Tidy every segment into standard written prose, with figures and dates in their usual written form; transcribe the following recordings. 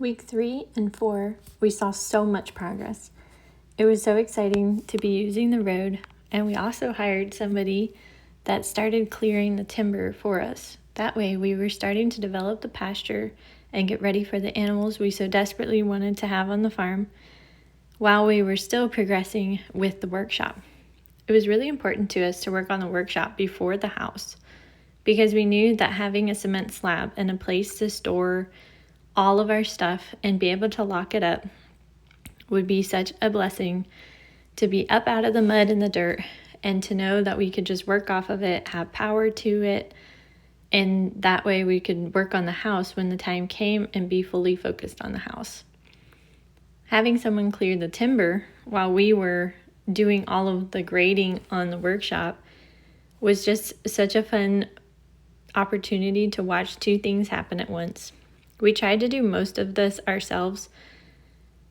Week 3 and 4, we saw so much progress. It was so exciting to be using the road, and we also hired somebody that started clearing the timber for us. That way, we were starting to develop the pasture and get ready for the animals we so desperately wanted to have on the farm, while we were still progressing with the workshop. It was really important to us to work on the workshop before the house, because we knew that having a cement slab and a place to store all of our stuff and be able to lock it up would be such a blessing, to be up out of the mud and the dirt and to know that we could just work off of it, have power to it, and that way we could work on the house when the time came and be fully focused on the house. Having someone clear the timber while we were doing all of the grading on the workshop was just such a fun opportunity to watch two things happen at once. We tried to do most of this ourselves,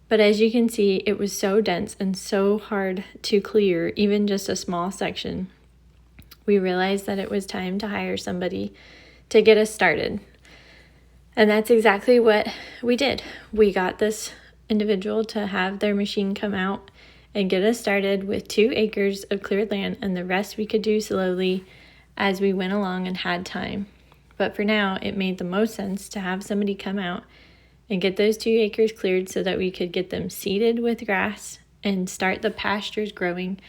but as you can see, it was so dense and so hard to clear, even just a small section. We realized that it was time to hire somebody to get us started. And that's exactly what we did. We got this individual to have their machine come out and get us started with 2 acres of cleared land, and the rest we could do slowly as we went along and had time. But for now, it made the most sense to have somebody come out and get those 2 acres cleared so that we could get them seeded with grass and start the pastures growing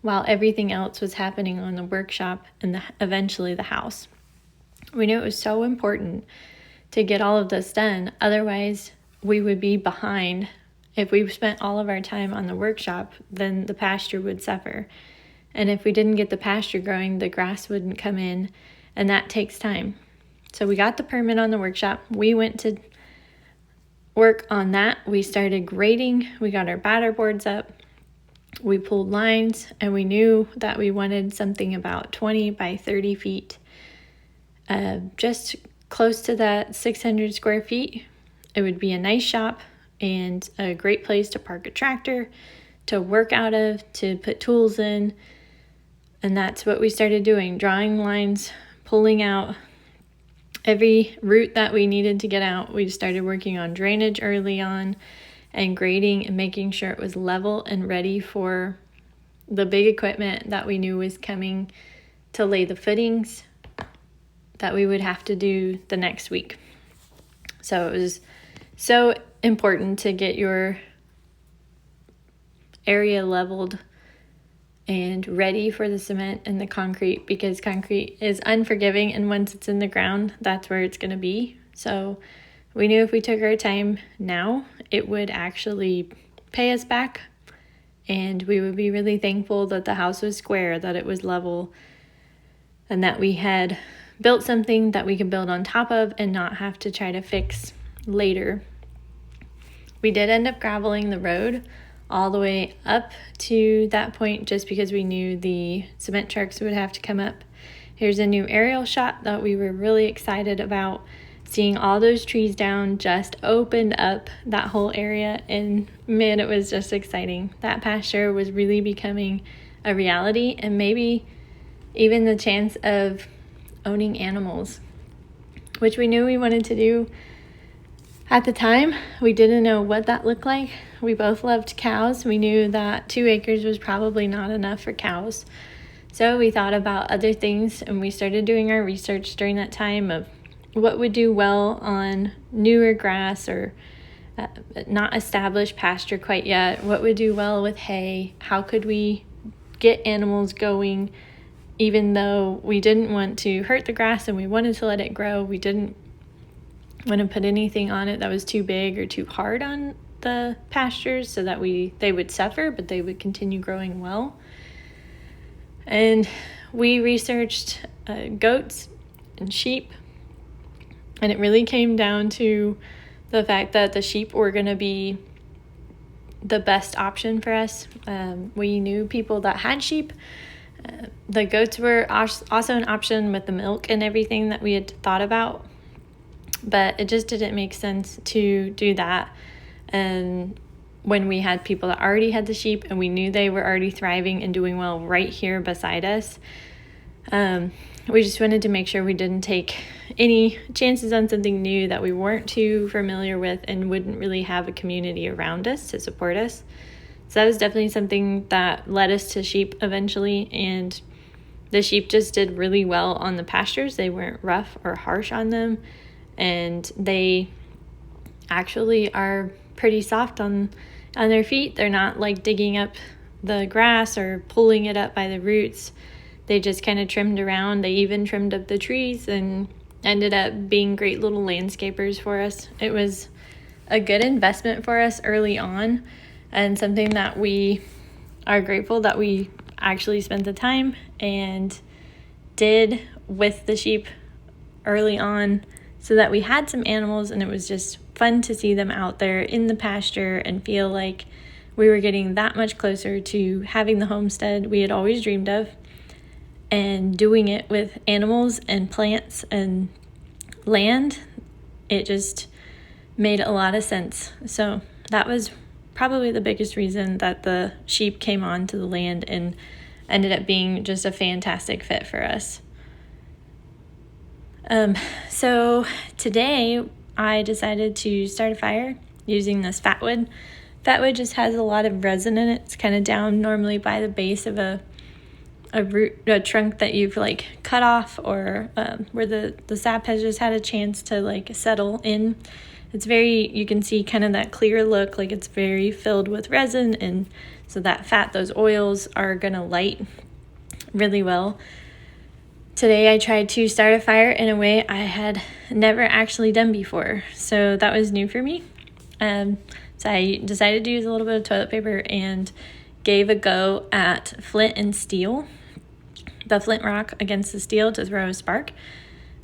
while everything else was happening on the workshop and eventually the house. We knew it was so important to get all of this done. Otherwise, we would be behind. If we spent all of our time on the workshop, then the pasture would suffer. And if we didn't get the pasture growing, the grass wouldn't come in, and that takes time. So we got the permit on the workshop. We went to work on that. We started grading. We got our batter boards up. We pulled lines, and we knew that we wanted something about 20 by 30 feet, just close to that 600 square feet. It would be a nice shop and a great place to park a tractor, to work out of, to put tools in. And that's what we started doing, drawing lines, pulling out every route that we needed to get out. We started working on drainage early on and grading and making sure it was level and ready for the big equipment that we knew was coming to lay the footings that we would have to do the next week. So it was so important to get your area leveled and ready for the cement and the concrete, because concrete is unforgiving, and once it's in the ground, that's where it's going to be. So we knew if we took our time now, it would actually pay us back, and we would be really thankful that the house was square, that it was level, and that we had built something that we could build on top of and not have to try to fix later. We did end up graveling the road all the way up to that point, just because we knew the cement trucks would have to come up. Here's a new aerial shot that we were really excited about. Seeing all those trees down just opened up that whole area, and man, it was just exciting. That pasture was really becoming a reality, and maybe even the chance of owning animals, which we knew we wanted to do. At the time, we didn't know what that looked like. We both loved cows. We knew that 2 acres was probably not enough for cows. So we thought about other things, and we started doing our research during that time of what would do well on newer grass or not established pasture quite yet. What would do well with hay? How could we get animals going, even though we didn't want to hurt the grass and we wanted to let it grow? We didn't want to put anything on it that was too big or too hard on the pastures, so that they would suffer, but they would continue growing well. And we researched goats and sheep, and it really came down to the fact that the sheep were going to be the best option for us. We knew people that had sheep. The goats were also an option with the milk and everything that we had thought about, but it just didn't make sense to do that. And when we had people that already had the sheep and we knew they were already thriving and doing well right here beside us, we just wanted to make sure we didn't take any chances on something new that we weren't too familiar with and wouldn't really have a community around us to support us. So that was definitely something that led us to sheep eventually, and the sheep just did really well on the pastures. They weren't rough or harsh on them, and they actually are pretty soft on their feet. They're not like digging up the grass or pulling it up by the roots. They just kind of trimmed around. They even trimmed up the trees and ended up being great little landscapers for us. It was a good investment for us early on, and something that we are grateful that we actually spent the time and did with the sheep early on, so that we had some animals, and it was just fun to see them out there in the pasture and feel like we were getting that much closer to having the homestead we had always dreamed of, and doing it with animals and plants and land. It just made a lot of sense. So that was probably the biggest reason that the sheep came onto the land and ended up being just a fantastic fit for us. So today I decided to start a fire using this fatwood. Fatwood just has a lot of resin in it. It's kind of down normally by the base of a trunk that you've like cut off, or where the sap has just had a chance to like settle in. It's very, you can see kind of that clear look, like it's very filled with resin, and so that fat, those oils are gonna light really well. Today I tried to start a fire in a way I had never actually done before, so that was new for me. So I decided to use a little bit of toilet paper and gave a go at flint and steel, the flint rock against the steel to throw a spark,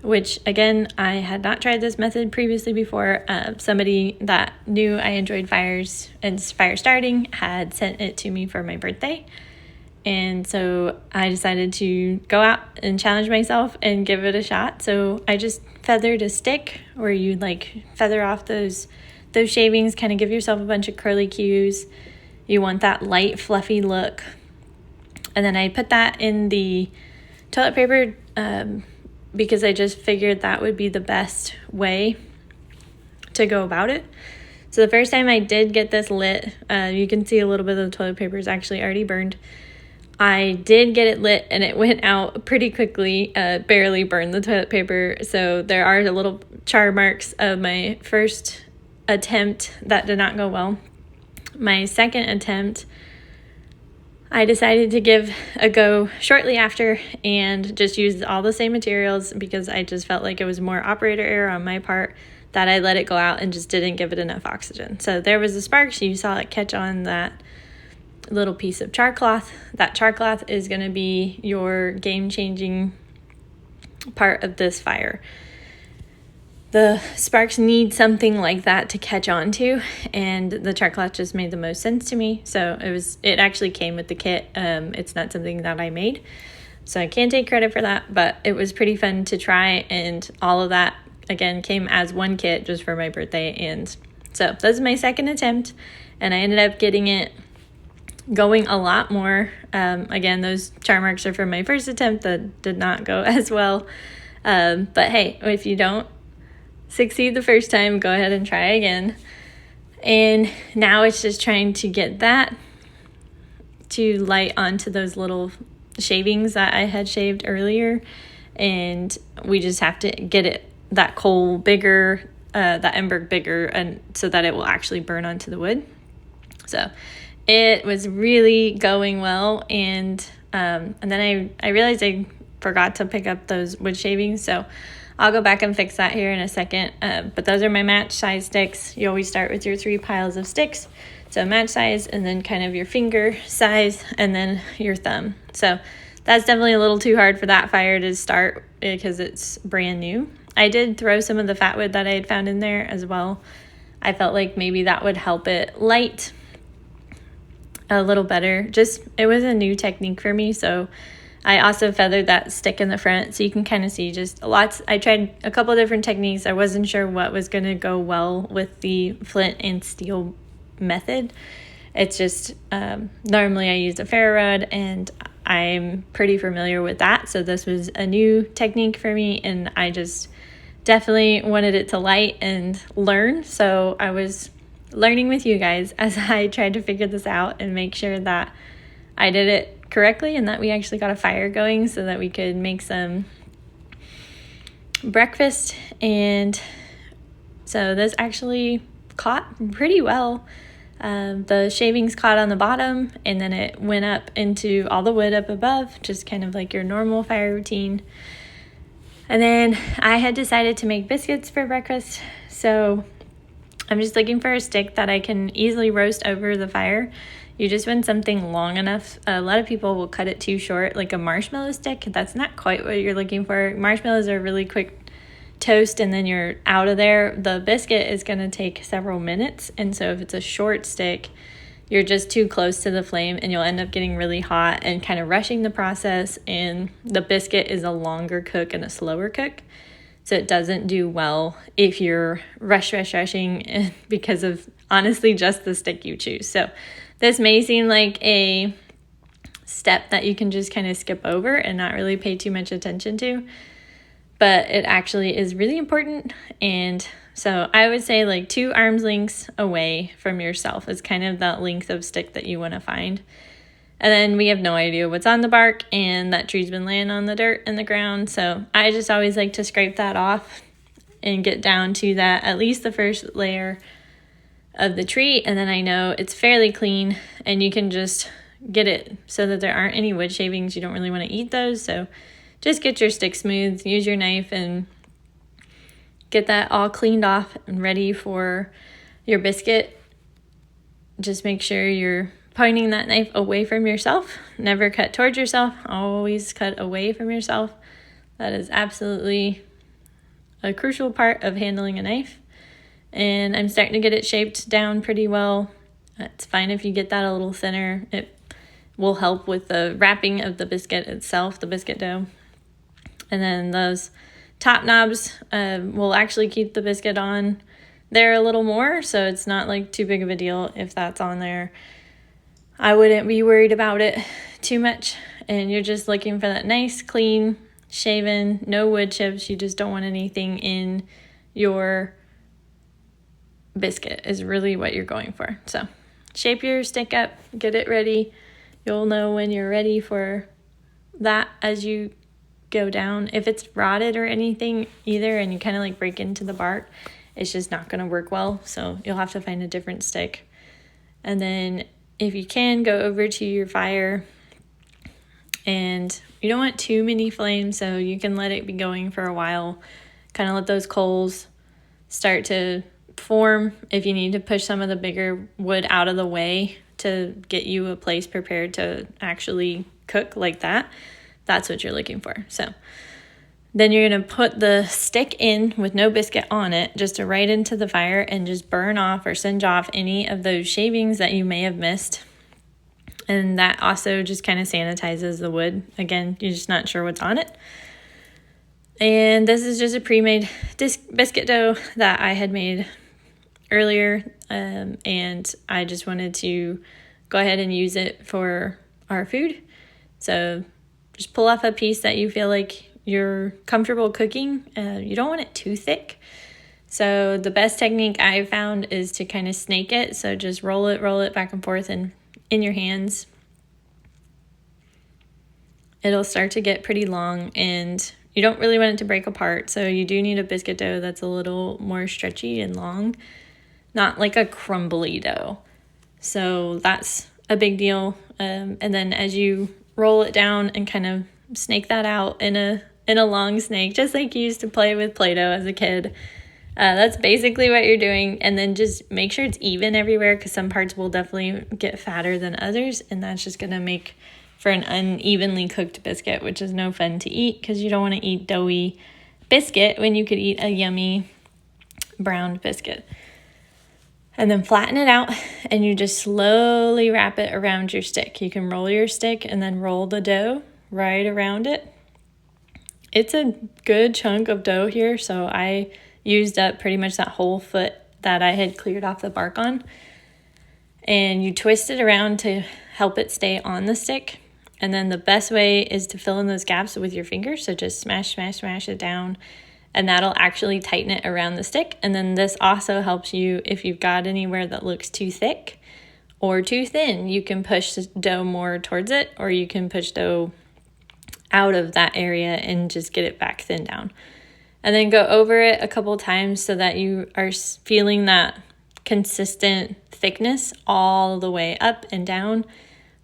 which again, I had not tried this method previously before. Somebody that knew I enjoyed fires and fire starting had sent it to me for my birthday. And so I decided to go out and challenge myself and give it a shot. So I just feathered a stick, where you like feather off those shavings, kind of give yourself a bunch of curly cues. You want that light, fluffy look. And then I put that in the toilet paper because I just figured that would be the best way to go about it. So the first time I did get this lit, you can see a little bit of the toilet paper is actually already burned. I did get it lit and it went out pretty quickly, barely burned the toilet paper. So there are the little char marks of my first attempt that did not go well. My second attempt, I decided to give a go shortly after and just use all the same materials, because I just felt like it was more operator error on my part that I let it go out and just didn't give it enough oxygen. So there was a spark. So you saw it catch on that little piece of char cloth. That char cloth is going to be your game-changing part of this fire. The sparks need something like that to catch on to, and the char cloth just made the most sense to me. So it actually came with the kit. It's not something that I made, so I can't take credit for that, but it was pretty fun to try, and all of that again came as one kit just for my birthday. And so this is my second attempt, and I ended up getting it going a lot more. Again, those char marks are from my first attempt that did not go as well. But hey, if you don't succeed the first time, go ahead and try again. And now it's just trying to get that to light onto those little shavings that I had shaved earlier. And we just have to get it, that coal bigger, that ember bigger, and so that it will actually burn onto the wood. So it was really going well. And then I realized I forgot to pick up those wood shavings. So I'll go back and fix that here in a second. But those are my match size sticks. You always start with your 3 piles of sticks. So match size, and then kind of your finger size, and then your thumb. So that's definitely a little too hard for that fire to start because it's brand new. I did throw some of the fatwood that I had found in there as well. I felt like maybe that would help it light a little better. Just, it was a new technique for me. So I also feathered that stick in the front, so you can kind of see just lots. I tried a couple of different techniques. I wasn't sure what was going to go well with the flint and steel method. It's just, normally I use a ferro rod, and I'm pretty familiar with that. So this was a new technique for me, and I just definitely wanted it to light and learn. So I was learning with you guys as I tried to figure this out and make sure that I did it correctly and that we actually got a fire going so that we could make some breakfast. And so this actually caught pretty well. The shavings caught on the bottom, and then it went up into all the wood up above, just kind of like your normal fire routine. And then I had decided to make biscuits for breakfast, so I'm just looking for a stick that I can easily roast over the fire. You just want something long enough. A lot of people will cut it too short, like a marshmallow stick. That's not quite what you're looking for. Marshmallows are really quick toast and then you're out of there. The biscuit is going to take several minutes, and so if it's a short stick, you're just too close to the flame and you'll end up getting really hot and kind of rushing the process, and the biscuit is a longer cook and a slower cook, so it doesn't do well if you're rushing because of honestly just the stick you choose. So this may seem like a step that you can just kind of skip over and not really pay too much attention to, but it actually is really important. And so I would say like 2 arms lengths away from yourself is kind of that length of stick that you want to find. And then we have no idea what's on the bark, and that tree's been laying on the dirt and the ground. So I just always like to scrape that off and get down to that, at least the first layer of the tree. And then I know it's fairly clean and you can just get it so that there aren't any wood shavings. You don't really want to eat those. So just get your stick smooth, use your knife, and get that all cleaned off and ready for your biscuit. Just make sure you're pointing that knife away from yourself. Never cut towards yourself. Always cut away from yourself. That is absolutely a crucial part of handling a knife. And I'm starting to get it shaped down pretty well. It's fine if you get that a little thinner. It will help with the wrapping of the biscuit itself, the biscuit dough. And then those top knobs will actually keep the biscuit on there a little more, so it's not like too big of a deal if that's on there. I wouldn't be worried about it too much, and you're just looking for that nice, clean, shaven, no wood chips. You just don't want anything in your biscuit is really what you're going for. So shape your stick up, get it ready. You'll know when you're ready for that as you go down. If it's rotted or anything either and you kind of like break into the bark, it's just not going to work well. So you'll have to find a different stick. And then if you can, go over to your fire, and you don't want too many flames, so you can let it be going for a while. Kind of let those coals start to form. If you need to push some of the bigger wood out of the way to get you a place prepared to actually cook like that, that's what you're looking for. So then you're going to put the stick in with no biscuit on it, just right into the fire, and just burn off or singe off any of those shavings that you may have missed. And that also just kind of sanitizes the wood. Again, you're just not sure what's on it. And this is just a pre-made biscuit dough that I had made earlier, and I just wanted to go ahead and use it for our food. So just pull off a piece that you feel like you're comfortable cooking. You don't want it too thick. So the best technique I've found is to kind of snake it. So just roll it back and forth and in your hands. It'll start to get pretty long, and you don't really want it to break apart. So you do need a biscuit dough that's a little more stretchy and long, not like a crumbly dough. So that's a big deal. And then as you roll it down and kind of snake that out in a long snake, just like you used to play with Play-Doh as a kid. That's basically what you're doing. And then just make sure it's even everywhere, because some parts will definitely get fatter than others, and that's just going to make for an unevenly cooked biscuit, which is no fun to eat, because you don't want to eat doughy biscuit when you could eat a yummy browned biscuit. And then flatten it out, and you just slowly wrap it around your stick. You can roll your stick and then roll the dough right around it. It's a good chunk of dough here, so I used up pretty much that whole foot that I had cleared off the bark on. And you twist it around to help it stay on the stick. And then the best way is to fill in those gaps with your fingers. So just smash, smash, smash it down, and that'll actually tighten it around the stick. And then this also helps you if you've got anywhere that looks too thick or too thin. You can push the dough more towards it, or you can push dough out of that area and just get it back thin down. And then go over it a couple times so that you are feeling that consistent thickness all the way up and down.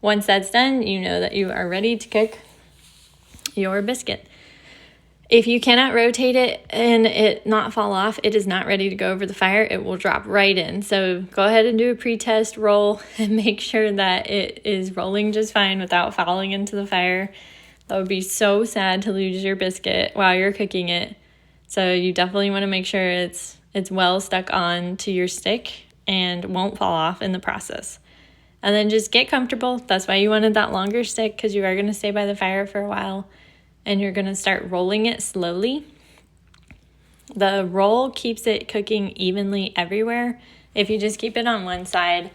Once that's done, you know that you are ready to cook your biscuit. If you cannot rotate it and it not fall off, it is not ready to go over the fire. It will drop right in. So go ahead and do a pre-test roll and make sure that it is rolling just fine without falling into the fire. That would be so sad to lose your biscuit while you're cooking it. So you definitely want to make sure it's well stuck on to your stick and won't fall off in the process. And then just get comfortable. That's why you wanted that longer stick, because you are going to stay by the fire for a while. And you're going to start rolling it slowly. The roll keeps it cooking evenly everywhere. If you just keep it on one side,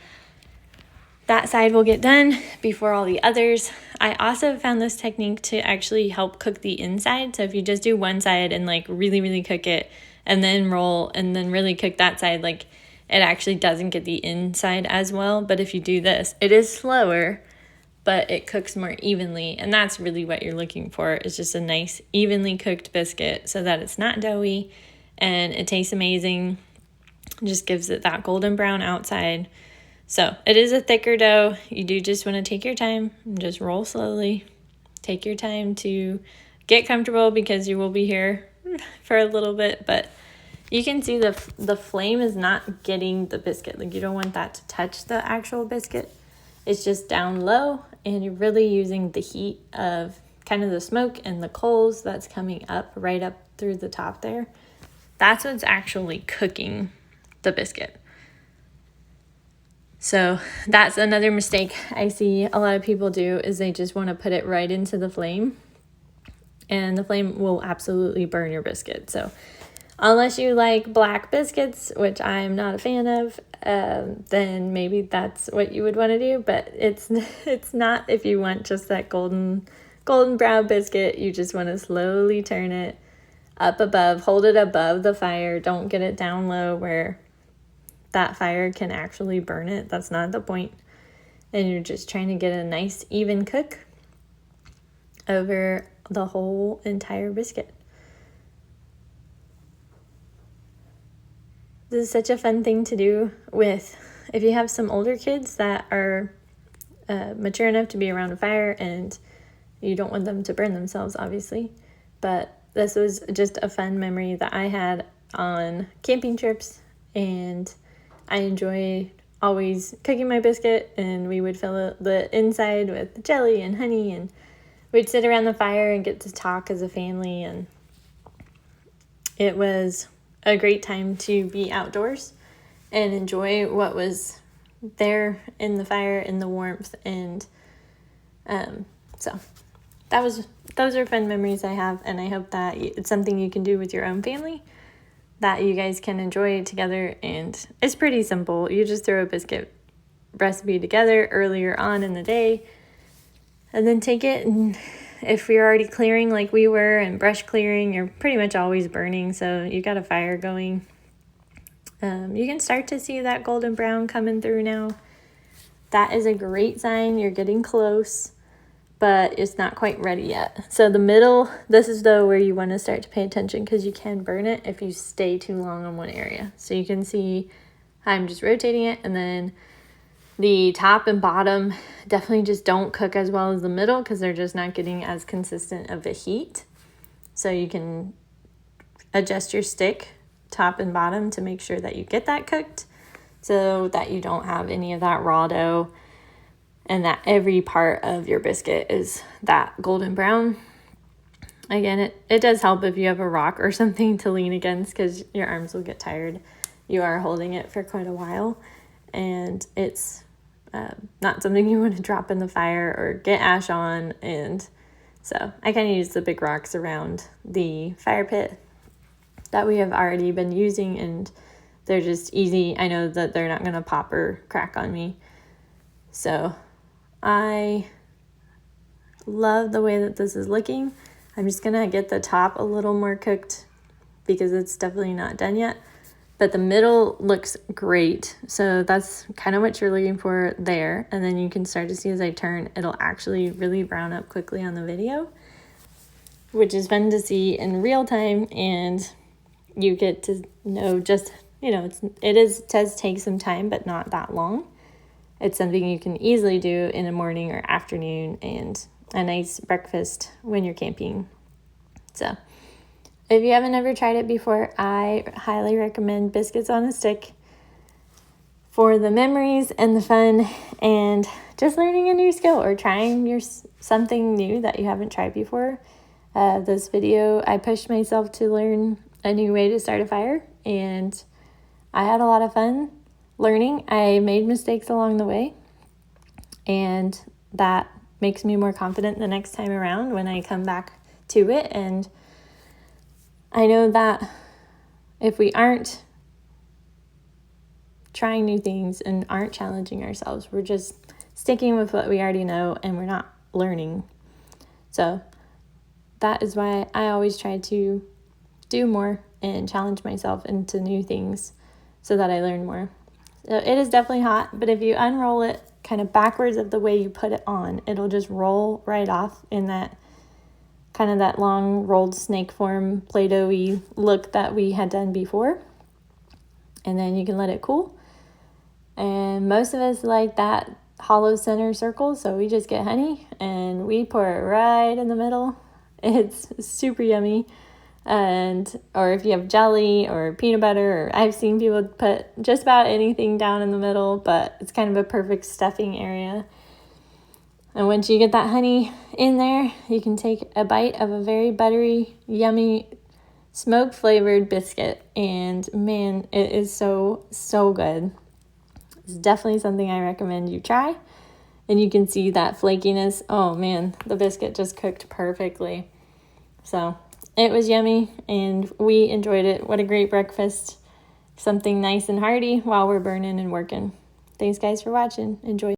that side will get done before all the others. I also found this technique to actually help cook the inside. So if you just do one side and like really, really cook it, and then roll and then really cook that side, like it actually doesn't get the inside as well. But if you do this, it is slower, but it cooks more evenly. And that's really what you're looking for, is just a nice evenly cooked biscuit so that it's not doughy and it tastes amazing. It just gives it that golden brown outside. So it is a thicker dough. You do just want to take your time and just roll slowly. Take your time to get comfortable, because you will be here for a little bit, but you can see the flame is not getting the biscuit. Like, you don't want that to touch the actual biscuit. It's just down low, and you're really using the heat of kind of the smoke and the coals that's coming up right up through the top there. That's what's actually cooking the biscuit. So that's another mistake I see a lot of people do, is they just want to put it right into the flame, and the flame will absolutely burn your biscuit. So unless you like black biscuits, which I'm not a fan of, then maybe that's what you would want to do. But it's not. If you want just that golden brown biscuit, you just want to slowly turn it up above, hold it above the fire. Don't get it down low where that fire can actually burn it. That's not the point. And you're just trying to get a nice even cook over the whole entire biscuit. This is such a fun thing to do if you have some older kids that are mature enough to be around a fire, and you don't want them to burn themselves, obviously. But this was just a fun memory that I had on camping trips, and I enjoy always cooking my biscuit, and we would fill the inside with jelly and honey, and we'd sit around the fire and get to talk as a family, and it was a great time to be outdoors and enjoy what was there in the fire, in the warmth. And so those are fun memories I have, and I hope that it's something you can do with your own family, that you guys can enjoy together. And it's pretty simple. You just throw a biscuit recipe together earlier on in the day, and then take it, and if you're already clearing like we were and brush clearing, you're pretty much always burning, so you got a fire going. You can start to see that golden brown coming through now. That is a great sign. You're getting close, but it's not quite ready yet. So the middle, this is though where you want to start to pay attention, because you can burn it if you stay too long on one area. So you can see I'm just rotating it, and then the top and bottom definitely just don't cook as well as the middle, because they're just not getting as consistent of a heat. So you can adjust your stick top and bottom to make sure that you get that cooked, so that you don't have any of that raw dough, and that every part of your biscuit is that golden brown. Again, it does help if you have a rock or something to lean against, because your arms will get tired. You are holding it for quite a while, and it's not something you want to drop in the fire or get ash on. And so I kind of use the big rocks around the fire pit that we have already been using, and they're just easy. I know that they're not going to pop or crack on me. So I love the way that this is looking. I'm just gonna get the top a little more cooked because it's definitely not done yet. But the middle looks great. So that's kind of what you're looking for there. And then you can start to see as I turn, it'll actually really brown up quickly on the video, which is fun to see in real time. And you get to know just, you know, it does take some time, but not that long. It's something you can easily do in the morning or afternoon and a nice breakfast when you're camping. So if you haven't ever tried it before, I highly recommend biscuits on a stick for the memories and the fun and just learning a new skill or trying something new that you haven't tried before. This video, I pushed myself to learn a new way to start a fire, and I had a lot of fun learning. I made mistakes along the way, and that makes me more confident the next time around when I come back to it. And I know that if we aren't trying new things and aren't challenging ourselves, we're just sticking with what we already know and we're not learning. So that is why I always try to do more and challenge myself into new things so that I learn more. So it is definitely hot, but if you unroll it kind of backwards of the way you put it on, it'll just roll right off in that kind of that long rolled snake form Play-Doh-y look that we had done before. And then you can let it cool. And most of us like that hollow center circle, so we just get honey and we pour it right in the middle. It's super yummy. Or if you have jelly or peanut butter, or I've seen people put just about anything down in the middle, but it's kind of a perfect stuffing area. And once you get that honey in there, you can take a bite of a very buttery, yummy, smoke-flavored biscuit. And man, it is so, so good. It's definitely something I recommend you try. And you can see that flakiness. Oh man, the biscuit just cooked perfectly. So it was yummy and we enjoyed it. What a great breakfast. Something nice and hearty while we're burning and working. Thanks guys for watching. Enjoy.